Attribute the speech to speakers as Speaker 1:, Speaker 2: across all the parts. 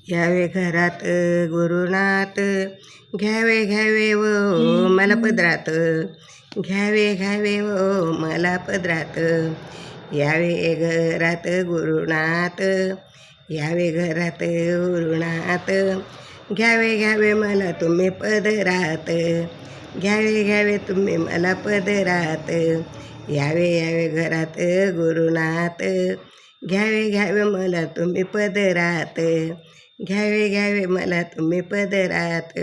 Speaker 1: यावे घरात गुरुनाथ, घ्यावे घ्यावे व मला पदरात, घ्यावे घ्यावे व मला पदरात. यावे घरात गुरुनाथ, यावे घरात गुरुनाथ, घ्यावे घ्यावे मला तुम्ही पदरात, घ्यावे घ्यावे तुम्ही मला पदरात. यावे यावे घरात गुरुनाथ, घ्यावे घ्यावे मला तुम्ही पदरात, घ्यावे घ्यावे मला तुम्ही पदरात.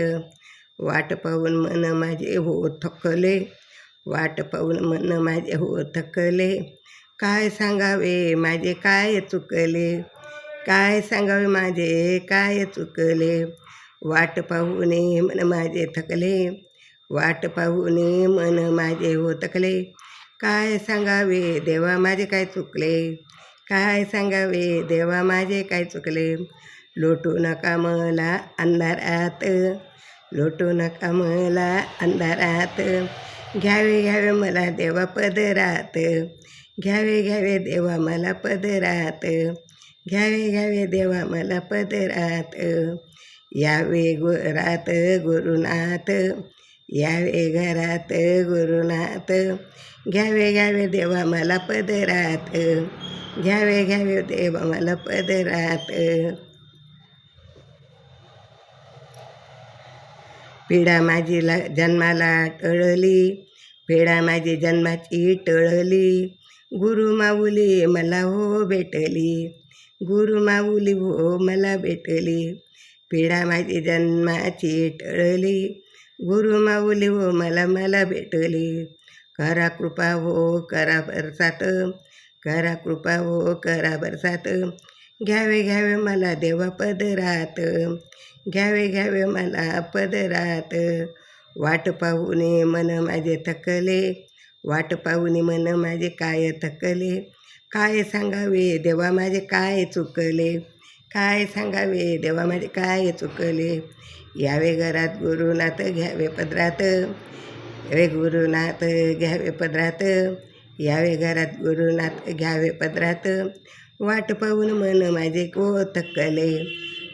Speaker 1: वाट पाहून मन माझे हो थकले, वाट पाहून मन माझे हो थकले, काय सांगावे माझे काय चुकले, काय सांगावे माझे काय चुकले. वाट पाहून मन माझे थकले, वाट पाहून मन माझे हो थकले, काय सांगावे देवा माझे काय चुकले, काय सांगावे देवा माझे काय चुकले. लोटू नका मला अंधारात, लोटू नका मला अंधारात, घ्यावे घ्यावे मला देवा पदरात, घ्यावे घ्यावे देवा मला पदरात, घ्यावे घ्यावे देवा मला पदरात. यावे घरात गुरुनाथ, यावे घरात गुरुनाथ, घ्यावे घ्यावे देवा मला पदरात, घ्यावे घ्यावे देवा मला पदरात. पिढा माझी जन्माला टळली, पिढा माझी जन्माची टळली, गुरु माऊली मला हो भेटली, गुरु माऊली हो मला भेटली. पिढा माझी जन्माची टळली, गुरु माऊली हो मला भेटली. करा कृपा हो करा बरसात, करा कृपा हो करा बरसात, घ्यावे घ्यावे मला देवा पदरात, घ्यावे घ्यावे मला पदरात. वाट पाहून मन माझे थकले, वाट पाहून मन माझे काय थकले, काय सांगावे देवा माझे काय चुकले, काय सांगावे देवा माझे काय चुकले. यावे घरात गुरुनाथ, घ्यावे पदरात, यावे गुरुनाथ घ्यावे पदरात, यावे घरात गुरुनाथ घ्यावे पदरात. वाट पाहून मन माझे को थकले,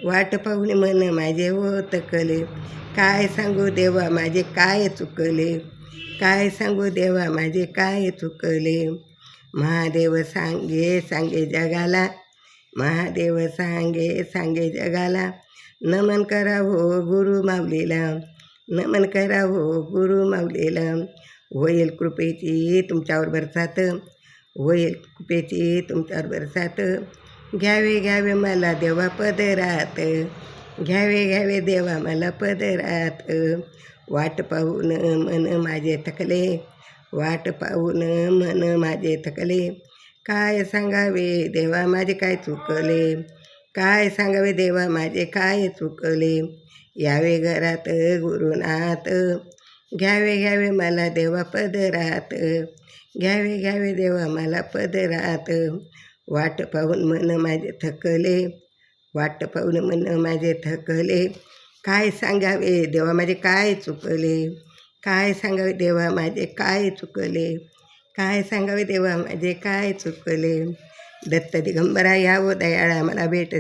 Speaker 1: वाट पाहून मन माझे हो थकले, काय सांगू देवा माझे काय चुकले, काय सांगू देवा माझे काय चुकले. महादेव सांगे सांगे जगाला, महादेव सांगे सांगे जगाला, नमन करा हो गुरु माऊलीला, नमन करा हो गुरु माऊलीला. होईल कृपेची तुमच्यावर बरसात, होईल कृपेची तुमच्यावर बरसात, घ्यावे घ्यावे मला देवा पदरात, घ्यावे घ्यावे देवा मला पदरात. वाट पाहून मन माझे थकले, वाट पाहून मन माझे थकले, काय सांगावे देवा माझे काय चुकले, काय सांगावे देवा माझे काय चुकले. यावे घरात गुरुनाथ, घ्यावे घ्यावे मला देवा पदरात, घ्यावे घ्यावे देवा मला पदरात. वाट पाहून मन माझे थकले, वाट पाहून मन माझे थकले, काय सांगावे देवा माझे काय चुकले, काय सांगावे देवा माझे काय चुकले, काय सांगावे देवा माझे काय चुकले. दत्त दिगंबरा यावो दयाळा मला भेट